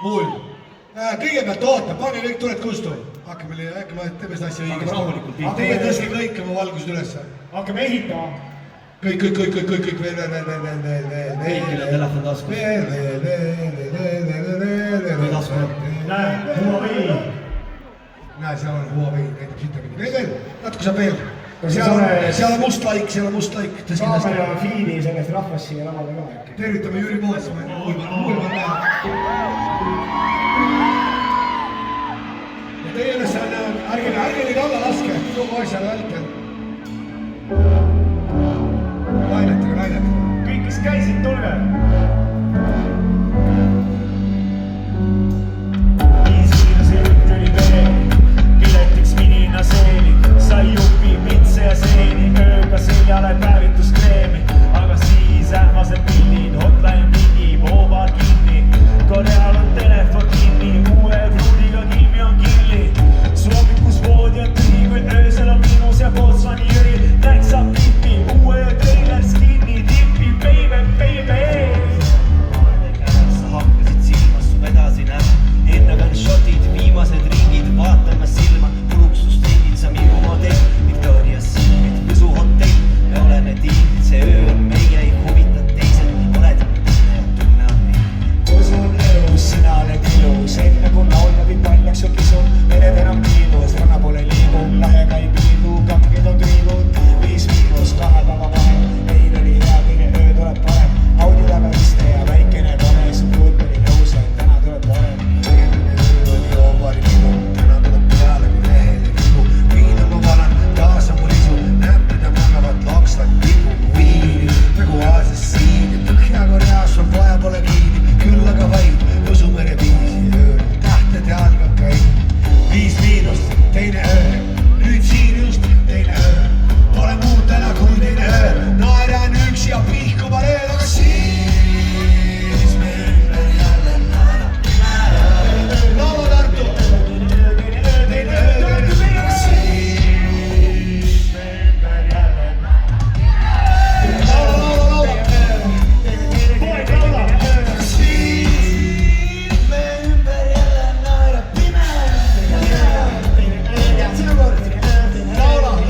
Muul. Kõigepealt oota, pane kõik tuled kustu. Hakkame teeme seda asja õigesti. Teie tõstke kõik oma valgused ülesse. Hakkame ehitama. Kõik, veel. Kõigile telefon taskus. Veel. Näe, Huawei. Näe, seal on Huawei, näitab sittagi. Veel, natuke saab veel. Seal on must laik. Kaamera fiidi sellest rahvast siia lavale ka äkki. Tervitame Jüri Poolsi, muul peal näha. Ja teie ülesanne on, ärge neid alla laske, kogu asjale vältel. Lainetage. Kõik, kes käisid, tulge! Sai jupi mitse ja seeni, ööga seljale päevituskreemi, aga siis ähmased pillid, hotline pigi, voovad kinni. Koreal on telefon kinni, uue fruudiga Kimi on killi. Soovikus voodi on tühi, kui öösel on miinus ja Bootswani Jüri täksab pipi. Uue trailer skinni, tippi, baby. Sa hakkasid silmas, su vedasi näha, ennaga on shotid, viimased ringid, vaatama silma, puruksust ringid sa minu modell. Victoria's Secret, püsuhotell, me oleme tiimid, see öö on meie, ei huvita teised, oled tunne ja tunne on meil. Kus on elus, sina oled ilus, enne kui laulnabid paljaks ju kisu, mered enam kiidus, ranna poole liigub, lahega ei piidu, kangid on triibud, 5 miinus 2 päeva vahe, eil oli hea, teine öö tuleb parem, Audi taga iste ja väikene tore, su puud oli nõus, et täna tuleb parem. Tegemine öö oli joobari pidu, täna tuleb peale kui lehele vigu, viin on mu valan, taas on mul isu, näppida magavad laksvad libu, viin, nagu Aasias siin ja Põhja-Koreas sul vaja pole viidi, küll aga vaid Võsumere viisi ööl, tähtede algab käib, 5 miinust, teine öö, nüüd siin just teine öö, pole muud täna kui teine öö, naeran üksi ja pihku ma löön, aga siis me ümber jälle naerab pime. Laula Tartu, teine öö, aga siis me ümber jälle naerab pime. Laula. Poeg laula. Aga siis me ümber jälle naerab pime. Sinu kord. Laula.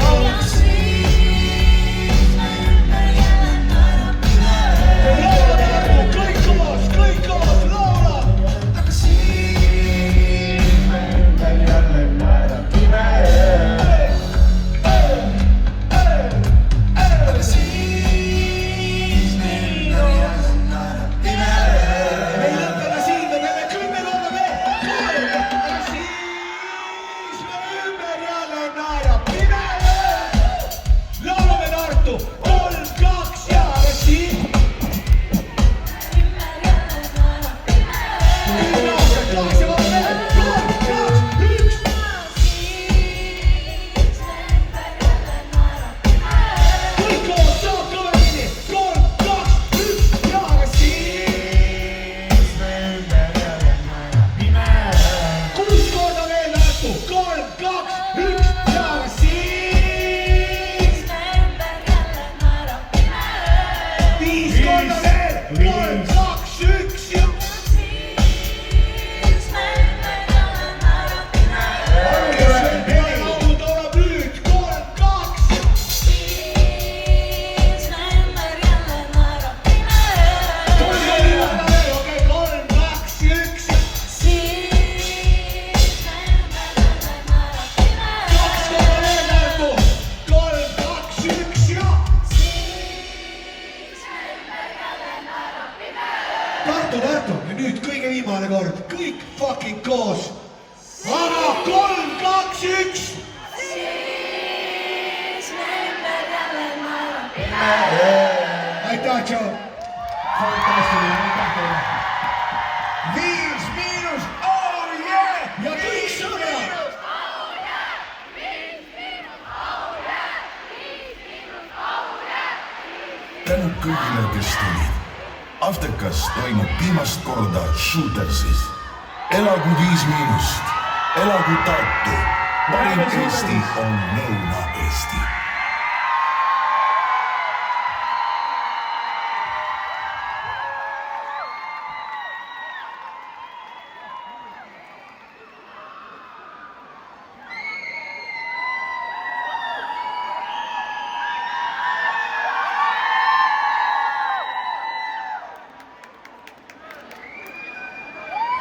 Kõik koos, laula. Aga siis me ümber jälle naerab pime. Aga siis me ümber jälle naerab pime. Me ei lõpeta siin, me peame 10 korda veel. Aga siis me ümber jälle naerab pime. Laulame Tartu, 3, 2 ja siis. Klaasi vahel veel, 3, 2, 1. Kõik koos, saab kõvemini, 3, 2, 1 ja aga siis me ümber jälle naerab pime. 6 korda veel Tartu, 3, 2, 1 ja aga siis 5 korda veel, 3, 2, 1 ja peale laulu tuleb nüüd 3, 2 okei, 3, 2, 1 ja 2 korda veel Tartu, 3, 2, 1 ja Tartu ja nüüd kõige viimane kord, kõik fucking koos, aga 3, 2, 1 aitäh, tšau. Fantastiline, aitäh teile. 5 miinus, oh yeah! Ja kõik sõbrad! tänu kõigile, kes tulid. Aftekas toimub viimast korda Shootersis. Elagu 5 miinust, elagu Tartu. Parim Eesti on Lõuna-Eesti.